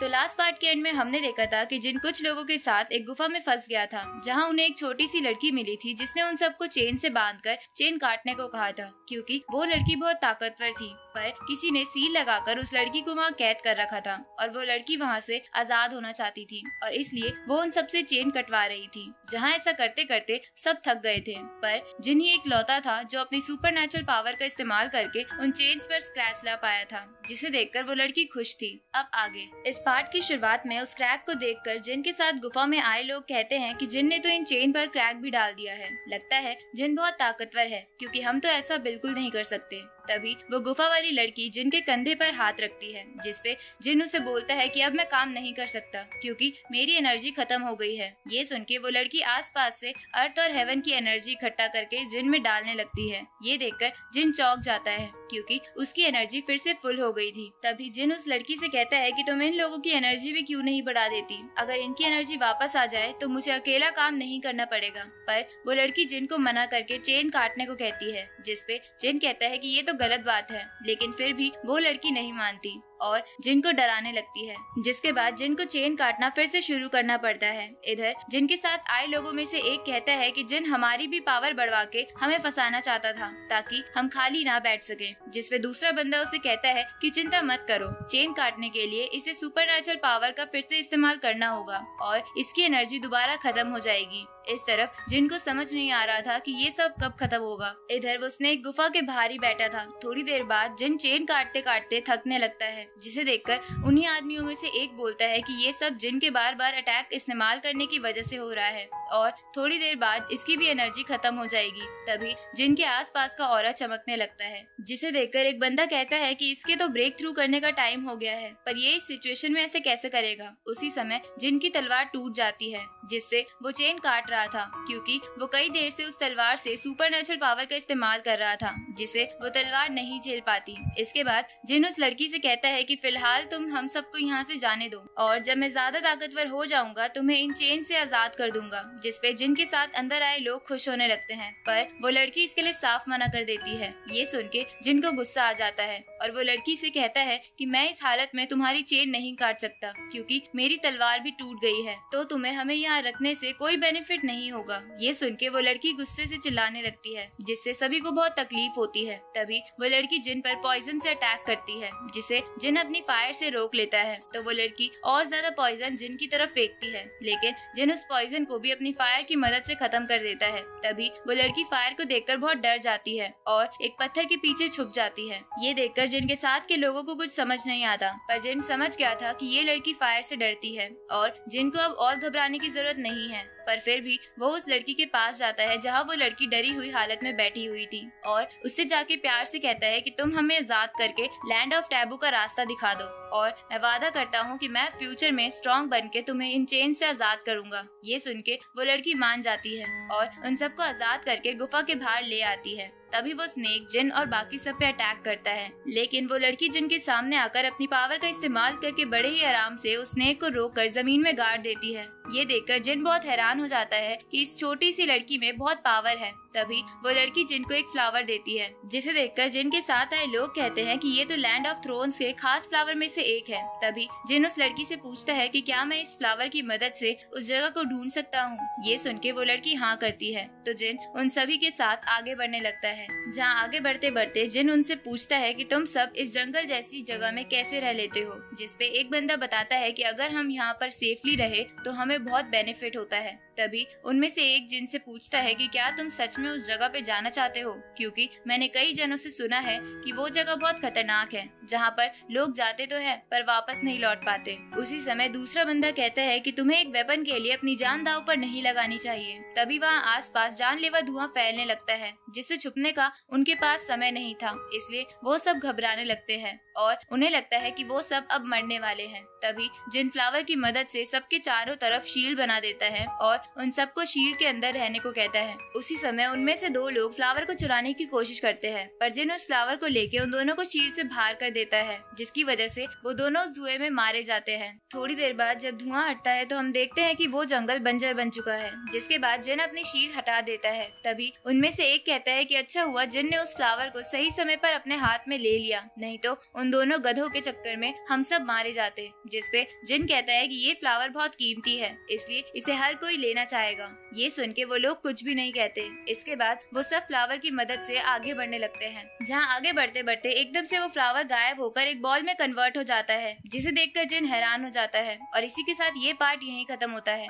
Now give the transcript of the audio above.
तो last part के and में हमने देखा था कि जिन कुछ लोगों के साथ एक गुफा में फंस गया था, जहां उन्हें एक छोटी सी लड़की मिली थी जिसने उन सबको चेन से बांधकर चेन काटने को कहा था, क्योंकि वो लड़की बहुत ताकतवर थी। पर किसी ने सील लगाकर उस लड़की को वहाँ कैद कर रखा था और वो लड़की वहाँ से आजाद होना चाहती थी और इसलिए वो उन सबसे चेन कटवा रही थी। जहाँ ऐसा करते करते सब थक गए थे, पर जिन ही एक लौता था जो अपनी सुपरनैचुरल पावर का इस्तेमाल करके उन चेन्स पर स्क्रैच ला पाया था, जिसे देखकर वो लड़की खुश थी। अब आगे इस पार्ट की शुरुआत में उस क्रैक को देखकर जिन के साथ गुफा में आए लोग कहते हैं कि जिन ने तो इन चेन पर क्रैक भी डाल दिया है। लगता है जिन बहुत ताकतवर है, क्योंकि हम तो ऐसा बिल्कुल नहीं कर सकते। तभी वो गुफा वाली लड़की जिन के कंधे पर हाथ रखती है, जिसपे जिन उसे बोलता है कि अब मैं काम नहीं कर सकता क्योंकि मेरी एनर्जी खत्म हो गई है। ये सुन के वो लड़की आसपास से अर्थ और हेवन की एनर्जी इकट्ठा करके जिन में डालने लगती है। ये देखकर जिन चौंक जाता है क्योंकि उसकी एनर्जी फिर से फुल हो गई थी। तभी जिन उस लड़की से कहता है कि तुम इन लोगों की एनर्जी भी क्यों नहीं बढ़ा देती, अगर इनकी एनर्जी वापस आ जाए तो मुझे अकेला काम नहीं करना पड़ेगा। पर वो लड़की जिन को मना करके चेन काटने को कहती है, जिसपे जिन कहता है कि ये तो गलत बात है, लेकिन फिर भी वो लड़की नहीं मानती और जिन को डराने लगती है, जिसके बाद जिन को चेन काटना फिर से शुरू करना पड़ता है। इधर जिन के साथ आए लोगों में से एक कहता है कि जिन हमारी भी पावर बढ़वा के हमें फंसाना चाहता था ताकि हम खाली ना बैठ सके, जिसपे दूसरा बंदा उसे कहता है कि चिंता मत करो, चेन काटने के लिए इसे सुपरनैचुरल पावर का फिर से इस्तेमाल करना होगा और इसकी एनर्जी दोबारा खत्म हो जाएगी। इस तरफ जिन को समझ नहीं आ रहा था कि ये सब कब खत्म होगा। इधर वो स्नेक गुफा के बाहर ही बैठा था। थोड़ी देर बाद जिन चेन काटते काटते थकने लगता है, जिसे देखकर उन्हीं आदमियों में से एक बोलता है कि ये सब जिन के बार बार अटैक इस्तेमाल करने की वजह से हो रहा है और थोड़ी देर बाद इसकी भी एनर्जी खत्म हो जाएगी। तभी जिन के आसपास का ऑरा चमकने लगता है, जिसे देखकर एक बंदा कहता है कि इसके तो ब्रेक थ्रू करने का टाइम हो गया है, पर ये इस सिचुएशन में ऐसे कैसे करेगा। उसी समय जिन की तलवार टूट जाती है, जिससे वो चेन काट रहा था, क्योंकि वो कई देर से उस तलवार से सुपरनैचुरल पावर का इस्तेमाल कर रहा था, जिसे वो तलवार नहीं झेल पाती। इसके बाद जिन उस लड़की से कहता है कि फिलहाल तुम हम सबको यहाँ से जाने दो और जब मैं ज्यादा ताकतवर हो जाऊंगा तुम्हें इन चेन से आजाद कर दूंगा, जिसपे जिन के साथ अंदर आए लोग खुश होने लगते हैं, पर वो लड़की इसके लिए साफ मना कर देती है। ये सुन के जिन को गुस्सा आ जाता है और वो लड़की से कहता है कि मैं इस हालत में तुम्हारी चेन नहीं काट सकता क्योंकि मेरी तलवार भी टूट गई है, तो तुम्हें हमें यहाँ रखने से कोई बेनिफिट नहीं होगा। ये सुन के वो लड़की गुस्से से चिल्लाने लगती है, जिससे सभी को बहुत तकलीफ होती है। तभी वो लड़की जिन पर पॉइजन से अटैक करती है, जिसे जिन अपनी फायर से रोक लेता है। तो वो लड़की और ज्यादा पॉइजन जिन की तरफ फेंकती है, लेकिन जिन उस पॉइजन को भी अपनी फायर की मदद से खत्म कर देता है। तभी वो लड़की फायर को देखकर बहुत डर जाती है और एक पत्थर के पीछे छुप जाती है। ये देखकर जिन के साथ के लोगों को कुछ समझ नहीं आता, पर जिन समझ गया था कि ये लड़की फायर से डरती है और जिन को अब और घबराने की जरूरत नहीं है। पर फिर भी वो उस लड़की के पास जाता है जहाँ वो लड़की डरी हुई हालत में बैठी हुई थी और उससे जाके प्यार से कहता है कि तुम हमें आजाद करके लैंड ऑफ टैबू का रास्ता दिखा दो और मैं वादा करता हूँ कि मैं फ्यूचर में स्ट्रॉन्ग बन के तुम्हें इन चेन से आजाद करूंगा। ये सुन के वो लड़की मान जाती है और उन सबको आजाद करके गुफा के बाहर ले आती है। तभी वो स्नेक जिन और बाकी सब पे अटैक करता है, लेकिन वो लड़की जिन के सामने आकर अपनी पावर का इस्तेमाल करके बड़े ही आराम से उस स्नेक को रोककर जमीन में गाड़ देती है। ये देखकर जिन बहुत हैरान हो जाता है कि इस छोटी सी लड़की में बहुत पावर है। तभी वो लड़की जिन को एक फ्लावर देती है, जिसे देखकर जिन के साथ आए लोग कहते हैं कि ये तो लैंड ऑफ थ्रोन्स के खास फ्लावर में से एक है। तभी जिन उस लड़की से पूछता है कि क्या मैं इस फ्लावर की मदद से उस जगह को ढूंढ सकता हूँ। ये सुन के वो लड़की हाँ करती है, तो जिन उन सभी के साथ आगे बढ़ने लगता है। जहाँ आगे बढ़ते बढ़ते जिन उनसे पूछता है कि तुम सब इस जंगल जैसी जगह में कैसे रह लेते हो, जिसपे एक बंदा बताता है कि अगर हम यहाँ पर सेफली रहे तो हमें बहुत बेनिफिट होता है। तभी उनमें से एक जिन से पूछता है कि क्या तुम सच में उस जगह पे जाना चाहते हो, क्योंकि मैंने कई जनों से सुना है कि वो जगह बहुत खतरनाक है, जहाँ पर लोग जाते तो है पर वापस नहीं लौट पाते। उसी समय दूसरा बंदा कहता है कि तुम्हें एक वेपन के लिए अपनी जान दांव पर नहीं लगानी चाहिए। तभी वहाँ आसपास जानलेवा धुआं फैलने लगता है, जिससे छुपने का उनके पास समय नहीं था, इसलिए वो सब घबराने लगते हैं और उन्हें लगता है कि वो सब अब मरने वाले हैं। तभी जिन फ्लावर की मदद से सबके चारों तरफ शील्ड बना देता है और और उन सबको शील्ड के अंदर रहने को कहता है। उसी समय उनमें से 2 लोग फ्लावर को चुराने की कोशिश करते हैं, पर जिन उस फ्लावर को लेके उन दोनों को शील्ड से बाहर कर देता है, जिसकी वजह से वो दोनों उस धुएं में मारे जाते हैं। थोड़ी देर बाद जब धुआं हटता है तो हम देखते हैं कि वो जंगल बंजर बन चुका है, जिसके बाद जिन अपनी शील्ड हटा देता है। तभी उनमें से एक कहता है कि अच्छा हुआ जिन ने उस फ्लावर को सही समय पर अपने हाथ में ले लिया, नहीं तो उन दोनों गधों के चक्कर में हम सब मारे जाते। जिसपे जिन कहता है कि ये फ्लावर बहुत कीमती है, इसलिए इसे हर कोई लेना चाहेगा। ये सुन के वो लोग कुछ भी नहीं कहते। इसके बाद वो सब फ्लावर की मदद से आगे बढ़ने लगते हैं, जहाँ आगे बढ़ते बढ़ते एकदम से वो फ्लावर गायब होकर एक बॉल में कन्वर्ट हो जाता है, जिसे देखकर जिन हैरान हो जाता है। और इसी के साथ ये पार्ट यहीं खत्म होता है।